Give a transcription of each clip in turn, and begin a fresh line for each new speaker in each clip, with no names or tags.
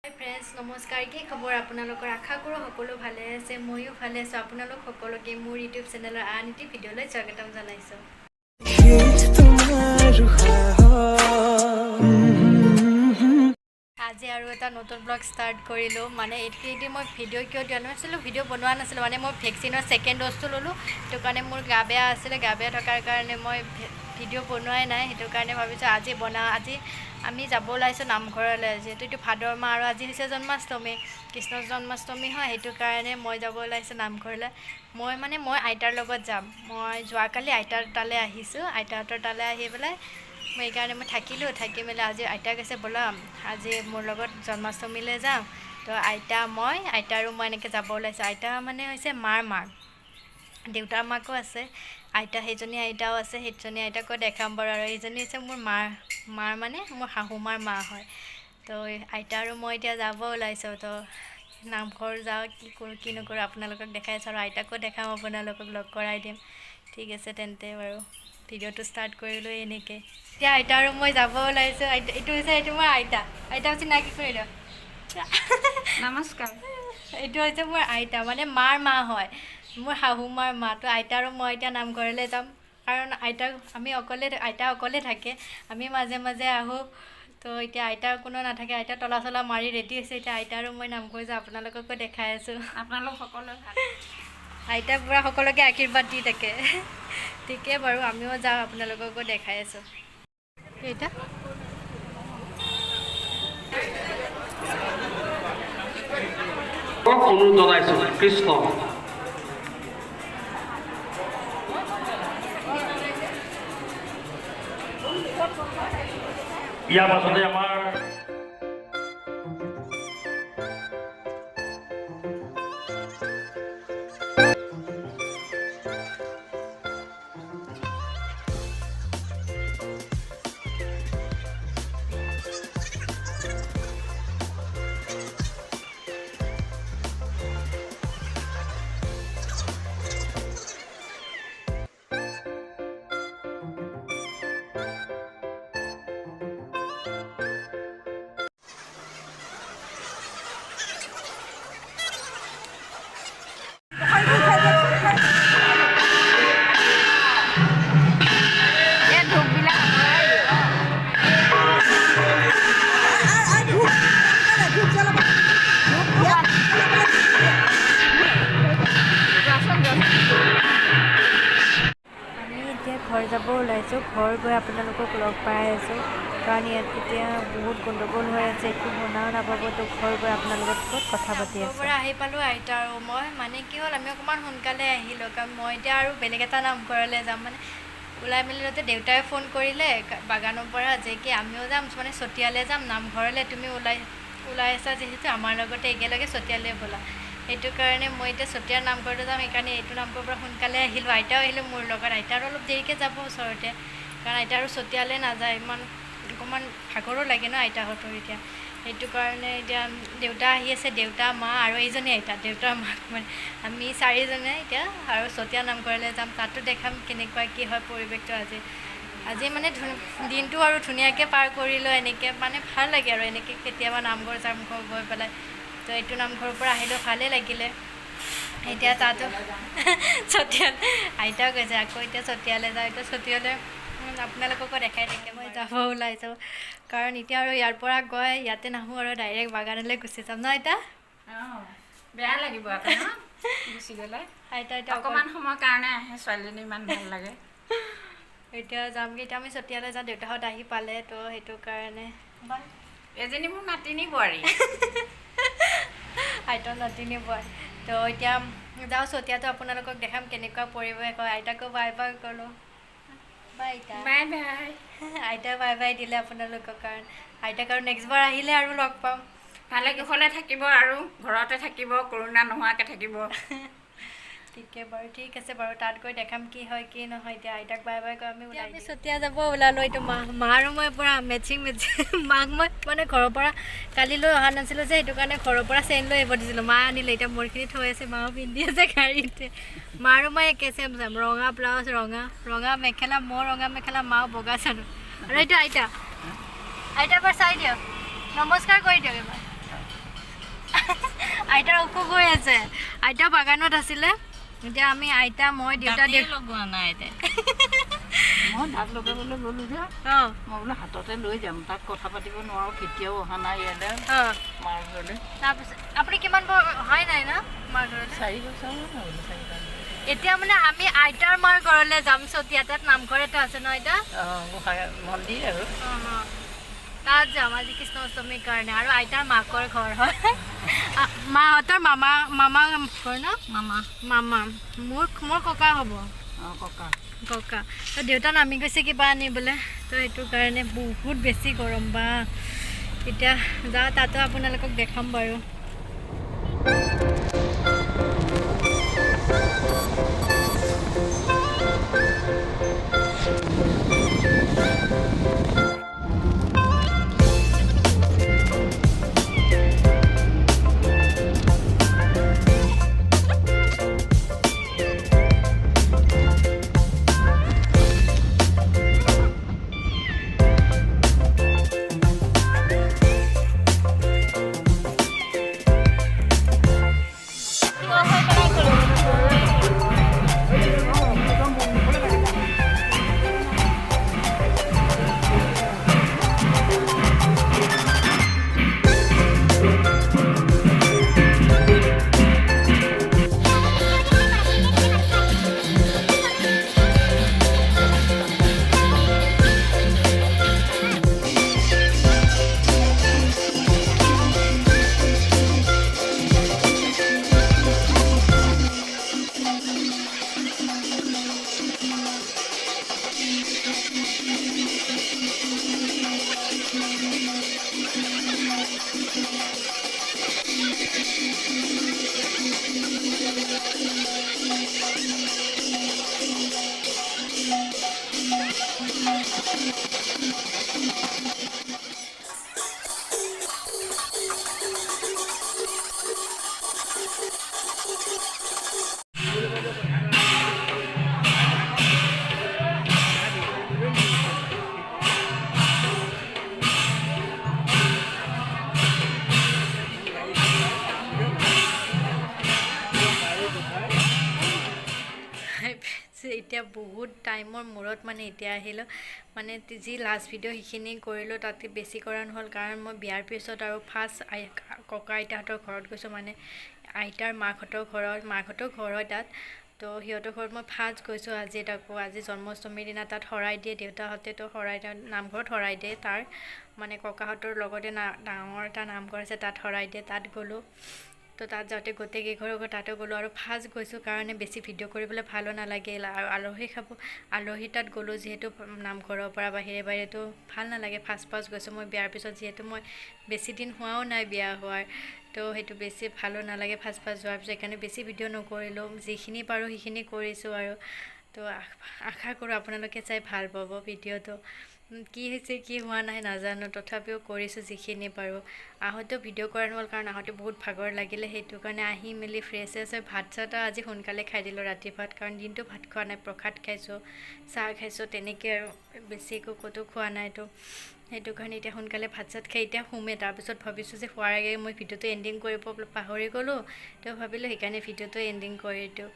hi friends नमस्कार কি খবৰ আপোনালোকৰ আশা কৰোঁ সকলো ভালে আছে ময়ো ভালে আছো আপোনালোক সকলোকে মোৰ ইউটিউব চেনেলৰ আন এটি ভিডিঅ'লৈ স্বাগতম জনাইছো আজি আৰু এটা নতুন ব্লগ ষ্টাৰ্ট কৰিলোঁ মানে এইটো মই ভিডিঅ' কিয় দিয়া নাছিলোঁ ভিডিঅ' বনোৱা নাছিলোঁ মানে মই ভেকচিনৰ ছেকেণ্ড ড'জটো ল'লোঁ সেইটো কাৰণে মোৰ গা বেয়া আছিলে গা বেয়া থকাৰ কাৰণে মই ভিডিঅ' বনোৱাই নাই সেইটো কাৰণে ভাবিছোঁ আজি আজি আমি যাব ওলাইছোঁ নামঘৰলৈ যিহেতু এইটো ভাদৰ মাহ আৰু আজি হৈছে জন্মাষ্টমী কৃষ্ণৰ জন্মাষ্টমী হয় সেইটো কাৰণে মই যাব ওলাইছোঁ নামঘৰলৈ মই আইতাৰ লগত যাম মই যোৱাকালি আইতাৰ তালৈ আহিছোঁ আইতাহঁতৰ তালৈ আহি পেলাই মই এইকাৰণে মই থাকি মেলি আজি আইতা কৈছে ব'লা আজি মোৰ লগত জন্মাষ্টমীলৈ যাম তো আইতা আৰু মই এনেকৈ যাব ওলাইছোঁ আইতা মানে হৈছে মাৰ মাক দেউতাৰ মাকো আছে আইতা সেইজনী আইতাও আছে সেইজনী আইতাকো দেখাম বাৰু আৰু এইজনী হৈছে মোৰ মাৰ মানে মোৰ শাহুমাৰ মা হয় তো আইতা আৰু মই এতিয়া যাব ওলাইছোঁ তো নামঘৰ যাওঁ কি কৰোঁ কি নকৰোঁ আপোনালোকক দেখাই আছোঁ আৰু আইতাকো দেখাম আপোনালোকক লগ কৰাই দিম ঠিক আছে তেন্তে বাৰু ভিডিঅ'টো ষ্টাৰ্ট কৰিলোঁ এনেকৈ এতিয়া আইতা আৰু মই যাব ওলাইছোঁ এইটো মোৰ আইতা চিনাকি কৰি দিয়ক
নমস্কাৰ
এইটো হৈছে মোৰ আইতা মানে মাৰ মা হয় মোৰ শাহুমাৰ মা তো আইতা আৰু মই এতিয়া নামঘৰলৈ যাম কাৰণ আইতা অকলে থাকে আমি মাজে মাজে আহোঁ তো এতিয়া আইতাৰ কোনো নাথাকে আইতা তলা চলা মাৰি ৰেডি হৈছে এতিয়া আইতা আৰু মই নামঘৰ যাওঁ আপোনালোককো দেখাই আছোঁ
আপোনালোক সকলোৱে ভাল
আইতাক পুৰা সকলোকে আশীৰ্বাদ দি থাকে ঠিকে বাৰু আমিও যাওঁ আপোনালোককো দেখাই আছোঁ এইটা
অনুৰোধ জনাইছোঁ কৃষ্ণ ইয়াৰ পাছতে আমাৰ
ঘৰ যাব ওলাইছোঁ ঘৰ গৈ আপোনালোকক লগ পাই আছোঁ কাৰণ ইয়াত এতিয়া বহুত গণ্ডগোল হৈ আছে একো শুনাও নাপাব তো ঘৰ গৈ আপোনালোকৰ লগত কথা পাতি আছোঁ পৰা আহি পালোঁ আইতা আৰু মই মানে কি হ'ল আমি অকণমান সোনকালে আহিলোঁ কাৰণ মই এতিয়া আৰু বেলেগ এটা নামঘৰলৈ যাম মানে ওলাই মেলি যাওঁতে দেউতাই ফোন কৰিলে বাগানৰ পৰা যে কি আমিও যাম মানে চতিয়ালৈ যাম নামঘৰলৈ তুমি ওলাই আছা যিহেতু আমাৰ লগতে একেলগে চতিয়ালৈ ব'লা সেইটো কাৰণে মই এতিয়া চতিয়াৰ নামঘৰলৈ যাম সেইকাৰণে এইটো নামঘৰৰ পৰা সোনকালে আহিলোঁ আইতাও আহিলোঁ মোৰ লগত আইতাৰো অলপ দেৰিকৈ যাব ওচৰতে কাৰণ আইতা আৰু চতিয়ালৈ নাযায় অকণমান ভাগৰো লাগে ন আইতাহঁতৰ এতিয়া সেইটো কাৰণে এতিয়া দেউতা আহি আছে দেউতা মা আৰু এইজনী আইতা দেউতাৰ মাক মানে আমি চাৰিজনে এতিয়া আৰু চতিয়া নামঘৰলৈ যাম তাতো দেখাম কেনেকুৱা কি হয় পৰিৱেশটো আজি মানে দিনটো আৰু ধুনীয়াকৈ পাৰ কৰিলোঁ এনেকৈ মানে ভাল লাগে আৰু এনেকৈ কেতিয়াবা নামঘৰ চামঘৰ গৈ পেলাই তো এইটো নামঘৰৰ পৰা আহিলেও ভালেই লাগিলে এতিয়া তাতো চতিয়াল আইতাও কৈছে আকৌ এতিয়া চতিয়ালৈ যাওঁ এতিয়া চতিয়ালৈ আপোনালোককো দেখাই থাকে মই যাব ওলাইছোঁ কাৰণ এতিয়া আৰু ইয়াৰ পৰা গৈ ইয়াতে নাহোঁ আৰু ডাইৰেক্ট বাগানলৈ গুচি যাম ন আইতা
বেয়া লাগিব গুচি গ'লে
আইতা
অকণমান সময়ৰ কাৰণে আহে ছোৱালীজনী ইমান ভাল লাগে
এতিয়া যামগৈ এতিয়া আমি চতিয়ালৈ যাওঁ দেউতাহঁত আহি পালে তো সেইটো কাৰণে
এজনী মোৰ নাতিনী বোৱাৰী
আইতাৰ নাতিনী বয় তো এতিয়া যাওঁ চতিয়াটো আপোনালোকক দেখাম কেনেকুৱা পৰিৱেশ হয় আইতাকো বাই বাই ক'লোঁ বাই আইতা
বাই বাই
আইতা বাই বাই দিলে আপোনালোকক কাৰণ আইতাক আৰু নেক্সটবাৰ আহিলে আৰু লগ পাম
ভালে কুশলে থাকিব আৰু ঘৰতে থাকিব কৰোণা নোহোৱাকৈ থাকিব
ঠিকে বাৰু ঠিক আছে বাৰু তাত গৈ দেখাম কি হয় কি নহয় এতিয়া আইতাক বাই বাই কৈ আমি চতিয়া যাব ওলালোঁ এইটো মা আৰু মই পূৰা মেচিং মাক মই মানে ঘৰৰ পৰা কালি লৈ অহা নাছিলোঁ যে সেইটো কাৰণে ঘৰৰ পৰা চেইন লৈ আহিব দিছিলোঁ মা আনিলে এতিয়া মোৰখিনি থৈ আছে মাও পিন্ধি আছে গাড়ীতে মা আৰু মই একে চেম ৰঙা ব্লাউজ ৰঙা মেখেলা মোৰ ৰঙা মেখেলা মাও বগা চাদৰ আৰু এইটো আইতা এবাৰ চাই দিয়ক নমস্কাৰ কৰি দিয়ক এবাৰ আইতাৰ অসুখ হৈ আছে আইতা বাগানত আছিলে এতিয়া আমি আইতা মই দেউতা
লগোৱা নাই এতিয়া মই দাঁত লগাবলৈ গ'লোঁ যে
অঁ
মই বোলো হাততে লৈ যাম তাত কথা পাতিব নোৱাৰোঁ কেতিয়াও অহা নাই ইয়ালৈ
অঁ
মাৰ ঘৰলৈ
তাৰপিছত আপুনি কিমান হয় নাই ন মাৰ ঘৰলৈ
4 বছৰ হ'ল 4-5
এতিয়া মানে আমি আইতাৰ মাৰ ঘৰলৈ যাম চতিয়া তাত নামঘৰ এটা আছে ন আইতা
গোসাঁই মন্দিৰ আৰু
তাত যাম আজি কৃষ্ণ অষ্টমীৰ কাৰণে আৰু আইতাৰ মাকৰ ঘৰ হয় মাহঁতৰ মামা ঘৰ ন মামা মোৰ ককা হ'ব ককা তো দেউতা নামি গৈছে কিবা আনিবলৈ তো সেইটো কাৰণে বহুত বেছি গৰম বা এতিয়া যাওঁ তাতো আপোনালোকক দেখাম বাৰু এতিয়া বহুত টাইমৰ মূৰত মানে এতিয়া আহিলোঁ মানে যি লাষ্ট ভিডিঅ' সেইখিনি কৰিলোঁ তাতে বেছি কৰা নহ'ল কাৰণ মই বিয়াৰ পিছত আৰু ফাৰ্ষ্ট ককা আইতাহঁতৰ ঘৰত গৈছোঁ মানে আইতাৰ মাকহঁতৰ ঘৰ হয় তাত তো সিহঁতৰ ঘৰত মই ফাৰ্ষ্ট গৈছোঁ আজি জন্মাষ্টমীৰ দিনা তাত শৰাই দিয়ে দেউতাহঁতেতো নামঘৰত শৰাই দিয়ে তাৰ মানে ককাহঁতৰ লগতে ডাঙৰ এটা নামঘৰ আছে তাত শৰাই দিয়ে তাত গ'লোঁ তো তাত যাওঁতে গোটেইকেইঘৰৰ ঘৰ তাতো গ'লোঁ আৰু ফাৰ্ষ্ট গৈছোঁ কাৰণে বেছি ভিডিঅ' কৰিবলৈ ভালো নালাগিল আৰু আলহী তাত গ'লোঁ যিহেতু নামঘৰৰ পৰা বাহিৰেতো ভাল নালাগে ফাৰ্ষ্ট গৈছোঁ মই বিয়াৰ পিছত যিহেতু মই বেছি দিন হোৱাও নাই বিয়া হোৱাৰ তো সেইটো বেছি ভালো নালাগে ফাৰ্ষ্ট যোৱাৰ পিছত সেইকাৰণে বেছি ভিডিঅ' নকৰিলোঁ যিখিনি পাৰোঁ সেইখিনি কৰিছোঁ আৰু তো আশা কৰোঁ আপোনালোকে চাই ভাল পাব ভিডিঅ'টো কি হৈছে কি হোৱা নাই নাজানো তথাপিও কৰিছোঁ যিখিনি পাৰোঁ আহোঁতেও ভিডিঅ' কৰা নহ'ল কাৰণ আহোঁতে বহুত ভাগৰ লাগিলে সেইটো কাৰণে আহি মেলি ফ্ৰেছ হৈ ভাত চাহ আজি সোনকালে খাই দিলোঁ ৰাতি ভাত কাৰণ দিনটো ভাত খোৱা নাই প্ৰসাদ খাইছোঁ চাহ খাইছোঁ তেনেকৈ আৰু বেছি একো ক'তো খোৱা নাইতো সেইটো কাৰণে এতিয়া সোনকালে ভাত চাত খাই এতিয়া শুমে তাৰপিছত ভাবিছোঁ যে খোৱাৰ আগে মই ভিডিঅ'টো এণ্ডিং কৰিব পাহৰি গ'লোঁ তো ভাবিলোঁ সেইকাৰণে ভিডিঅ'টো এণ্ডিং কৰি দিওঁ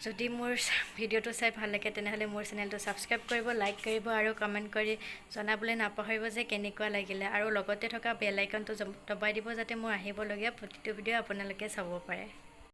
যদি মোৰ ভিডিঅ'টো চাই ভাল লাগে তেনেহ'লে মোৰ চেনেলটো ছাবস্ক্ৰাইব কৰিব লাইক কৰিব আৰু কমেণ্ট কৰি জনাবলৈ নাপাহৰিব যে কেনেকুৱা লাগিলে আৰু লগতে থকা বেল আইকনটো দবাই দিব যাতে মোৰ আহিবলগীয়া প্ৰতিটো ভিডিঅ' আপোনালোকে চাব পাৰে